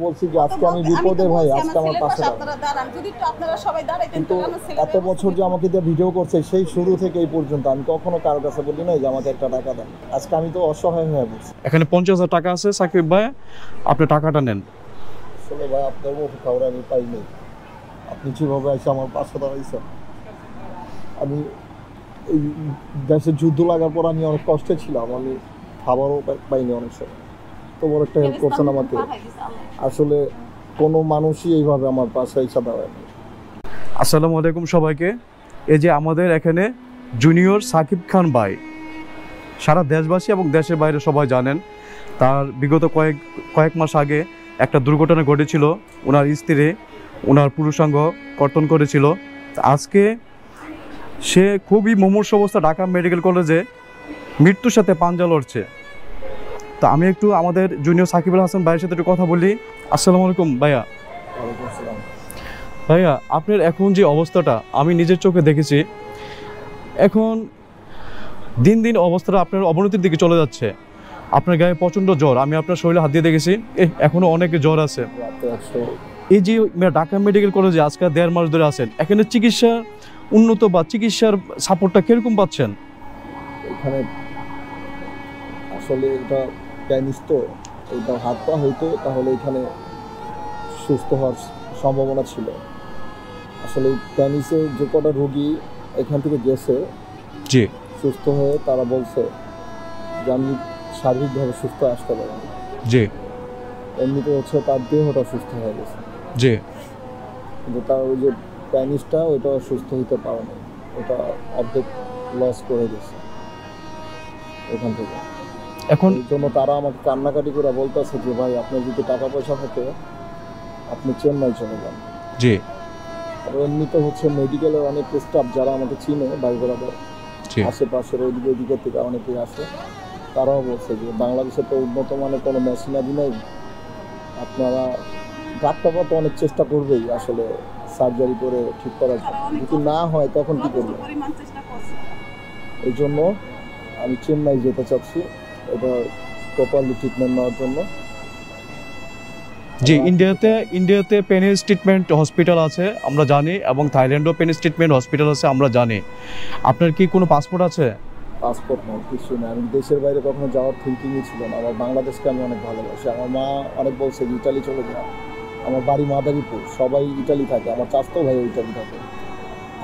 বলছি যে আজকে আমি বিপদে ভাই, আজকে আমার পাশে কিন্তু এত বছর যে আমাকে দিয়ে ভিডিও করছে সেই শুরু থেকে এই পর্যন্ত আমি কখনো কারো কাছে বলি নাই যে আমাকে একটা টাকা দেন। আজকে আমি তো অসহায় হয়ে পড়ছি। এখানে 50,000 টাকা আছে সাকিব ভাই, আপনি টাকাটা নেন। আসলে ভাই আপনার মতো কাউরে আমি পাইনি, আপনি যেভাবে এসে আমার পাশে দাঁড়াইছেন। আমি এই দেশে যুদ্ধ লাগার পর আমি অনেক কষ্টে ছিলাম, আমি খাবারও পাইনি অনেক সময়, তো বড় একটা হেল্প করছেন আমাকে। আসলে কোনো মানুষই এইভাবে আমার পাশে এসে দাঁড়ায়নি। আসসালামু আলাইকুম সবাইকে। এই যে আমাদের এখানে জুনিয়র সাকিব খান ভাই, সারা দেশবাসী এবং দেশের বাইরে সবাই জানেন। তার বিগত কয়েক মাস আগে একটা দুর্ঘটনা ঘটেছিল, ওনার স্ত্রী ওনার পুরুষাঙ্গ কর্তন করেছিল। আজকে সে খুবই মুমূর্ষ অবস্থা, ঢাকা মেডিকেল কলেজে মৃত্যুর সাথে পাঞ্জা লড়ছে। তো আমি একটু আমাদের জুনিয়র সাকিবুল হাসান ভাইয়ের সাথে একটু কথা বলি। আসসালামু আলাইকুম ভাইয়া। ভাইয়া, আপনার এখন যে অবস্থাটা আমি নিজের চোখে দেখেছি, এখন দিন দিন অবস্থাটা আপনার অবনতির দিকে চলে যাচ্ছে। আপনার গায়ে প্রচণ্ড জ্বর, আমি আপনার শরীরে হাত দিয়ে দেখেছি, এখনও অনেক জ্বর আছে। এই যে ঢাকা মেডিকেল কলেজে আজকে 1.5 মাস ধরে আছেন, এখানে চিকিৎসা উন্নত বা চিকিৎসার সাপোর্টটা কীরকম পাচ্ছেন? এখানে আসলে এটা টেনিস, তো এটা হাত পা হইতো তাহলে এখানে সুস্থ হওয়ার সম্ভাবনা ছিল। আসলে টেনিসে যে কটা রোগী এখান থেকে গেছে জি সুস্থ হয়ে, তারা বলছে যে আমি শারীরিকভাবে সুস্থ আসতে পারি, জি এমনিতে হচ্ছে তার দেহটা সুস্থ হয়ে গেছে, জি কিন্তু তার ওই যে টেনিসটা ওইটা সুস্থ হইতে পারে না, ওটা অর্ধেক লস করে গেছে এখান থেকে। এখন এই জন্য তারা আমাকে কান্নাকাটি করে বলতেছে যে ভাই আপনার যদি টাকা পয়সা থাকে আপনি চেন্নাই চলে যান। জি আর এমনিতে হচ্ছে মেডিকেলের অনেক স্টাফ যারা আমাকে চিনে, ভাই বোনেরা আশেপাশের ওইদিকে থেকে অনেকেই আসে, তারাও বলছে যে বাংলাদেশে তো উন্নত মানের কোনো মেশিনারি নেই, আপনারা ডাক্তাররা তো অনেক চেষ্টা করবেই আসলে সার্জারি করে ঠিক করার জন্য, যদি না হয় তখন কী করবে। এই জন্য আমি চেন্নাই যেতে চাচ্ছি এটা প্রপারলি ট্রিটমেন্ট নেওয়ার জন্য। জি, ইন্ডিয়াতে পেনিস ট্রিটমেন্ট হসপিটাল আছে আমরা জানি, এবং থাইল্যান্ডেও পেনিস ট্রিটমেন্ট হসপিটাল আছে আমরা জানি। আপনার কি কোনো পাসপোর্ট আছে? পাসপোর্ট নেই, কিছু নেই। আমি দেশের বাইরে কখনো যাওয়ার থিঙ্কিংই ছিল না। আমার বাংলাদেশকে আমি অনেক ভালোবাসি। আমার মা অনেক বলছে যে ইটালি চলে যাওয়া, আমার বাড়ি মাদারীপুর, সবাই ইটালি থাকে, আমার চাচাতো ভাই ইটালি থাকে,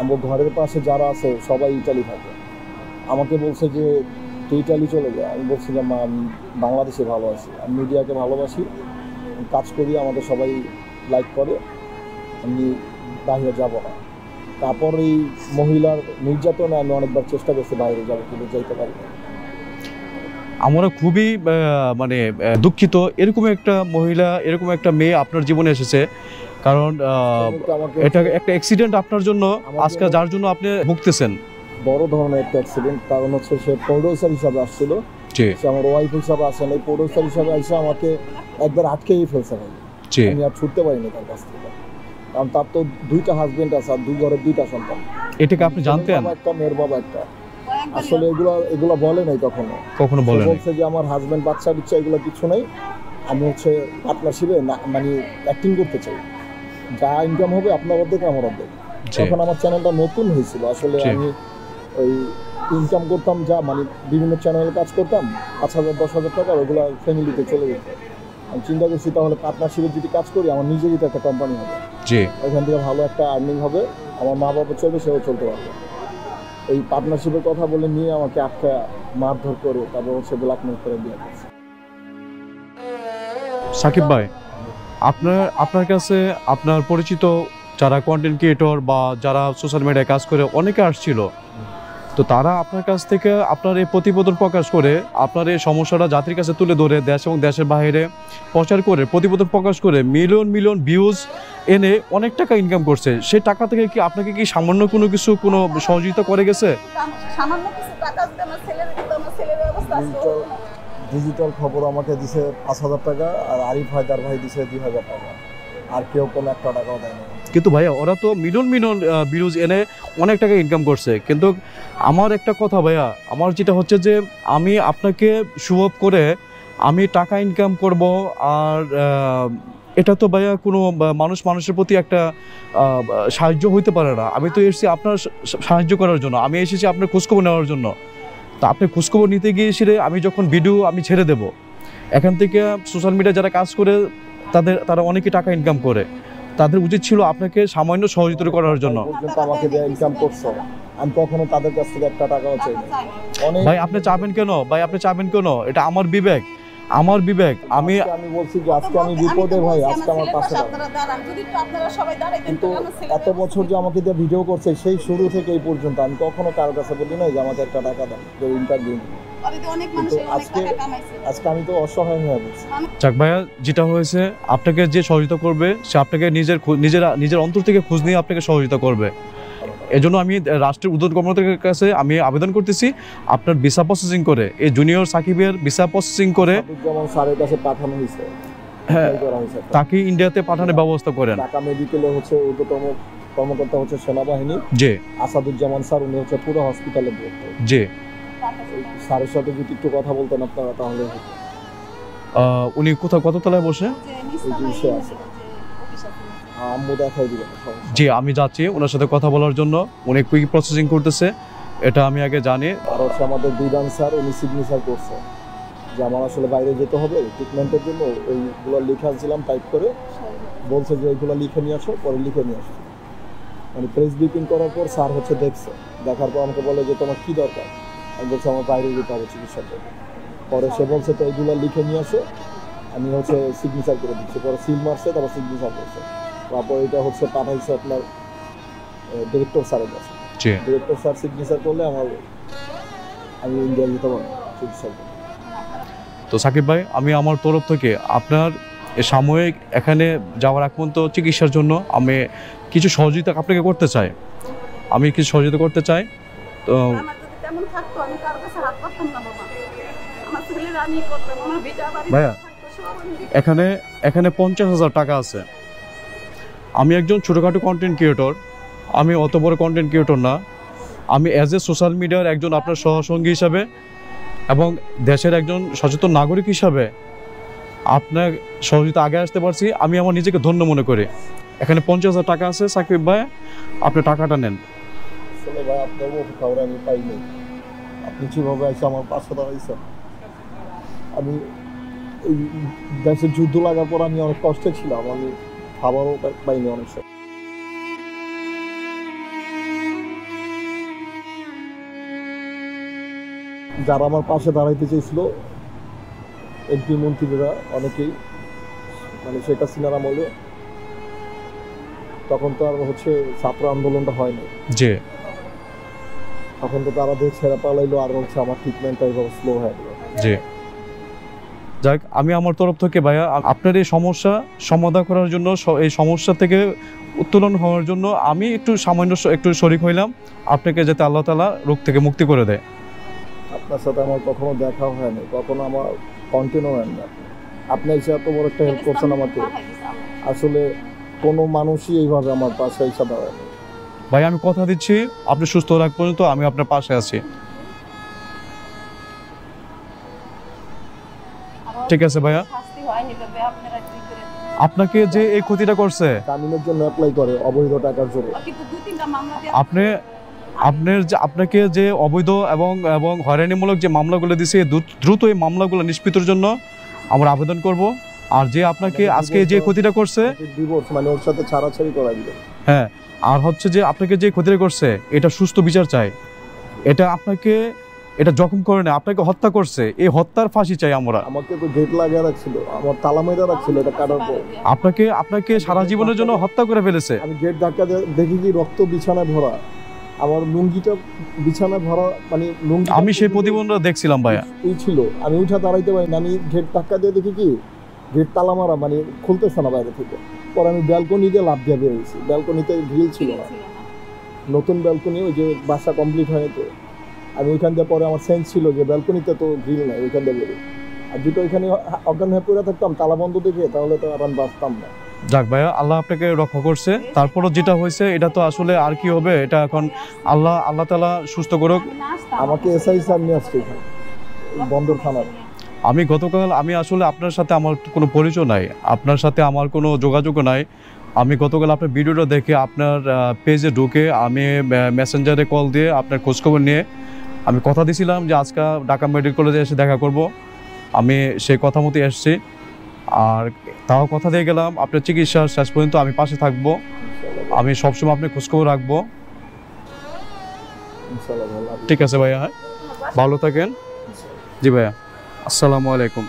আমার ঘরের পাশে যারা আছে সবাই ইটালি থাকে। আমাকে বলছে যে তুই ইটালি চলে যা। আমি বলছি যে মা আমি বাংলাদেশে ভালো আছি, আমি মিডিয়াকে ভালোবাসি, কাজ করি, আমাদের সবাই লাইক করে, আমি বাইরে যাব না। তারপর এই মহিলার নির্যাতনে আমি অনেকবার চেষ্টা করছি বাইরে যাবো, কিন্তু যাইতে পারি না। আমরা খুবই মানে দুঃখিত এরকম একটা মহিলা, এরকম একটা মেয়ে আপনার জীবনে এসেছে, কারণ এটা একটা অ্যাক্সিডেন্ট আপনার জন্য আজকে, যার জন্য আপনি ভুগতেছেন। বড় ধরনের একটা অ্যাক্সিডেন্ট, কারণ হচ্ছে সে প্রডিউসার হিসাবে আসছিল, সে আমার ওয়াইফ হিসাবে আসেন, এই প্রডিউসার হিসাবে এসে আমাকে একবার আটকেই ফেলছে ভাই। আমি আর ছুটতে পারিনি তার কাছ থেকে, কারণ তার তো 2টা হাজবেন্ড আছে আর 2 ঘরের 2টা সন্তান। এটাকে আপনি জানতেন? একটা মেয়ের বাবা একটা। আসলে এগুলো বলে নাই কখনো বলে বলছে যে আমার হাজবেন্ড বাচ্চা দিচ্ছে, এগুলো কিছু নাই, আমি হচ্ছে পার্টনারশিপে মানে অ্যাক্টিং করতে চাই, যা ইনকাম হবে আপনার অর্ধেক আমার অর্ধেক। তখন আমার চ্যানেলটা নতুন হয়েছিল, আসলে আমি ওই ইনকাম করতাম যা মানে বিভিন্ন চ্যানেলে কাজ করতাম 5,000 10,000 টাকা, ওগুলো ফ্যামিলিতে চলে যেত। আমি চিন্তা করছি তাহলে পার্টনারশিপে যদি কাজ করি আমার নিজেরই তো একটা কোম্পানি হবে, ওইখান থেকে ভালো একটা আর্নিং হবে, আমার মা বাবা চলবে, সেও চলতে পারবে। এই পার্টনারশিপের কথা বলে নিয়ে আমাকে আটকা মারধর করে তারপর হচ্ছে ব্ল্যাকমেল করে দিয়ে গেছে। সাকিব ভাই, আপনার কাছে আপনার পরিচিত যারা কন্টেন্ট ক্রিয়েটর বা যারা সোশ্যাল মিডিয়ায় কাজ করে অনেকে আসছিল, তো তারা আপনার কাছ থেকে আপনার এই প্রতিবেদন প্রকাশ করে আপনার এই সমস্যাটা জাতির কাছে তুলে ধরে দেশ এবং দেশের বাইরে প্রচার করে প্রতিবেদন প্রকাশ করে মিলিয়ন মিলিয়ন ভিউজ এনে অনেক টাকা ইনকাম করছে। সেই টাকা থেকে কি আপনাকে কি সামান্য কোনো সহযোগিতা করে গেছে? ডিজিটাল খবর আমাকে দিছে 5,000 টাকা, আর আরিফ হায়দার ভাই দিছে 2,000 টাকা, আর কেউ কোনো একটা টাকাও দেয় না। কিন্তু ভাইয়া, ওরা তো মিলিয়ন মিলিয়ন ভিউজ এনে অনেক টাকা ইনকাম করছে। কিন্তু আমার একটা কথা ভাইয়া, আমার যেটা হচ্ছে যে আমি আপনাকে শো অফ করে আমি টাকা ইনকাম করব আর এটা তো ভাইয়া কোনো মানুষ মানুষের প্রতি একটা সাহায্য হইতে পারে না। আমি তো এসেছি আপনার সাহায্য করার জন্য, আমি এসেছি আপনার খোঁজখবর নেওয়ার জন্য। তা আপনি খোঁজখবর নিতে গিয়ে এসে আমি যখন ভিডিও আমি ছেড়ে দেব, এখান থেকে সোশ্যাল মিডিয়া যারা কাজ করে তারা অনেকে টাকা ইনকাম করে, তাদের উচিত ছিল আপনাকে সামান্য সহযোগিতা করার জন্য। আমাকে যে ইনকাম করছে আমি কখনো তাদের কাছ থেকে একটা টাকাও চাইনি। ভাই আপনি চাবেন কেন? ভাই আপনি চাবেন কেন? এটা আমার বিবেক, আমার বিবেক। আমি বলছি যে আজকে আমি বিপদে ভাই, আজকে আমার পাশে কিন্তু এত বছর যে আমাকে দিয়ে ভিডিও করছে সেই শুরু থেকে এই পর্যন্ত আমি কখনো কারোর কাছে বলি নাই যে আমাকে একটা টাকা দেন, যে ইন্টারভিউ। আজকে আমি তো অসহায় হয়ে পড়ছি। যাক ভাইয়া, যেটা হয়েছে আপনাকে যে সহযোগিতা করবে সে আপনাকে নিজের অন্তর থেকে খোঁজ নিয়ে আপনাকে সহযোগিতা করবে। এজন্য আমি রাষ্ট্রের ঊর্ধ্বতন কর্মকর্তাদের কাছে আমি আবেদন করতেছি আপনার ভিসা প্রসেসিং করে, এই জুনিয়র সাকিবের ভিসা প্রসেসিং করে যেমন স্যারের কাছে পাঠানো হয়েছে, হ্যাঁ তাকে ইন্ডিয়াতে পাঠানোর ব্যবস্থা করেন। ঢাকা মেডিকেলে হচ্ছে ঊর্ধ্বতম কর্মকর্তা হচ্ছে সেনাবাহিনী জি আসাদুজ্জামান স্যার, উনি হচ্ছে পুরো হসপিটালের ডিরেক্টর। জি স্যারের সাথে যদি একটু কথা বলতেন আপনারা তাহলে উনি কোথাও কত তলায় বসে আছে আম্মু দেখাই দিবেন। জি আমি যাচ্ছি ওনার সাথে কথা বলার জন্য, উনি কুইক প্রসেসিং করতেছে, এটা আমি আগে জানি। আর হচ্ছে আমাদের বিধান স্যার, উনি সিগনেচার করছে যে আমার আসলে বাইরে যেতে হবে ট্রিটমেন্টের জন্য, ওইগুলো লিখে আনছিলাম টাইপ করে, বলছে যে এইগুলো লিখে নিয়ে আসো, পরে লিখে নিয়ে আসো। মানে প্রেস ব্রিফিং করার পর স্যার হচ্ছে দেখছে, দেখার পর আমাকে বলে যে তোমার কী দরকার, আমি বলছি আমার বাইরে যেতে হবে চিকিৎসার জন্য। পরে সে বলছে তো এইগুলো লিখে নিয়ে আসো, আমি হচ্ছে সিগনেচার করে দিচ্ছি। পরে সিল মারছে, তারপর সিগনেচার করছে, তারপর এটা হচ্ছে পাঠাইছে আপনার ডিরেক্টর স্যারের কাছে। ডিরেক্টর স্যার সিগনেচার করলে আমি ইন্ডিয়া যেতে পারবো চিকিৎসার জন্য। তো সাকিব ভাই, আমি আমার তরফ থেকে আপনার সাময়িক এখানে যাওয়ার আগ পর্যন্ত চিকিৎসার জন্য আমি কিছু সহযোগিতা আপনাকে করতে চাই, আমি কিছু সহযোগিতা করতে চাই। তো ভাইয়া এখানে 50,000 টাকা আছে। আমি একজন ছোটোখাটো কন্টেন্ট ক্রিয়েটর, আমি অত বড় কন্টেন্ট ক্রিয়েটর না। আমি অ্যাজ এ সোশ্যাল মিডিয়ার একজন আপনার সহসঙ্গী হিসাবে এবং দেশের একজন সচেতন নাগরিক হিসাবে আপনার সহযোগিতা আগে আসতে পারছি, আমি আমার নিজেকে ধন্য মনে করি। এখানে 50,000 টাকা আছে সাকিব ভাই, আপনি টাকাটা নেন। ভাই আপনার কাউরে আমি পাইনি, আপনি যেভাবে এসে আমার পাশে দাঁড়াইছেন। আমি এই দেশের যুদ্ধ লাগার পর আমি অনেক কষ্টে ছিলাম, আমি খাবারও পাইনি অনেক সময়। যারা আমার পাশে দাঁড়াইতে চেয়েছিল এমপি মন্ত্রীরা অনেকেই, মানে শেখ হাসিনার আমলে, তখন তো আর হচ্ছে ছাত্র আন্দোলনটা হয়নি, জি তখন তো তারা দেশ ছেড়ে পালাইলো, আর হচ্ছে আমার ট্রিটমেন্টটা এইভাবে স্লো হয়ে গেল। জি যাক, আমি আমার তরফ থেকে ভাইয়া আপনার এই সমস্যা সমাধান করার জন্য, এই সমস্যা থেকে উত্তোলন হওয়ার জন্য আমি সামান্য একটু শরিক হইলাম, আপনাকে যাতে আল্লাহ তাআলা রোগ থেকে মুক্তি করে দেয়। আপনার সাথে আমার কখনো দেখা হয়নি, কখনো আমার কন্টিনিউ হয় না। আপনি এসে এত বড় একটা হেল্প করছেন আমাকে, আসলে কোনো মানুষই এইভাবে আমার পাশে এসে দাঁড়ায়নি। ভাই আমি কথা দিচ্ছি, আপনি সুস্থ রাখ পর্যন্ত আমি আপনার পাশে আছি। ঠিক আছে ভাইয়া, আপনাকে যে এই ক্ষতিটা করছে, জামিনের জন্য অ্যাপ্লাই করে অবৈধ টাকার জন্য, আপনাকে যে অবৈধ এবং হয়রানিমূলক যে মামলাগুলো দিছে, দ্রুত এই মামলাগুলো নিষ্পত্তির জন্য আমরা আবেদন করব। আর যে আপনাকে আজকে যে ক্ষতিটা করছে, ডিভোর্স মানে ওর সাথে ছাড়াছাড়ি করা দিবে। হ্যাঁ, আর হচ্ছে যে আপনাকে যে ক্ষতিটা করছে এটা সুস্থ বিচার চাই। এটা জখম করে না, আপনাকে হত্যা করছে, এই হত্যার ফাঁসি চাই আমরা। আমাকে তো গেট লাগিয়ে রাখছিল, আমার তালা মেরে রাখছিল, এটা কাটার পর আপনাকে সারা জীবনের জন্য হত্যা করে ফেলেছে। আমি গেট ধাক্কা দেখি কি রক্ত বিছানায় ভরা, আমার লুঙ্গিটা বিছানায় ভরা, মানে লুঙ্গি। আমি সেই প্রতিবন্ধটা দেখছিলাম ভাইয়া, এই ছিল, আমি উঠে দাঁড়াইতে পারি না, আমি গেট ধাক্কা দিয়ে দেখি কি গেট তালা মারা, মানে খুলতেছে না বাইরে থেকে। পরে আমি ব্যালকনি দিয়ে লাফ দিয়ে বেরিয়েছি, ব্যালকনিতে গ্রিল ছিল না, নতুন ব্যালকনি, ওই যে বাসা কমপ্লিট হয়নি তো, আমি ওইখান দিয়ে, পরে আমার সেন্স ছিল যে ব্যালকনিতে তো গ্রিল নাই, ওইখান দিয়ে বেরিয়ে। আর যেটা ওইখানে অজ্ঞান হয়ে পড়ে থাকতাম তালা বন্ধ দেখে, তাহলে তো আর আমি বাঁচতাম না। যাক ভাইয়া, আল্লাহ আপনাকে রক্ষা করছে। তারপরও যেটা হয়েছে এটা তো আসলে আর কি হবে, এটা এখন আল্লাহ তাআলা সুস্থ করুক। আমাকে এসআই স্যার নিয়ে আসছে এখানে বন্দর থানার। আমি গতকাল আমি আসলে আপনার সাথে আমার কোনো পরিচয় নাই, আপনার সাথে আমার কোনো যোগাযোগও নাই। আমি গতকাল আপনার ভিডিওটা দেখে আপনার পেজে ঢুকে আমি মেসেঞ্জারে কল দিয়ে আপনার খোঁজখবর নিয়ে আমি কথা দিয়েছিলাম যে আজকে ঢাকা মেডিকেল কলেজে এসে দেখা করব। আমি সেই কথা মতো এসেছি, আর তাও কথা দিয়ে গেলাম আপনার চিকিৎসার শেষ পর্যন্ত আমি পাশে থাকবো। আমি সবসময় আপনার খোঁজখবর রাখবো। ঠিক আছে ভাইয়া, হ্যাঁ ভালো থাকেন। জি ভাইয়া, আসসালামু আলাইকুম।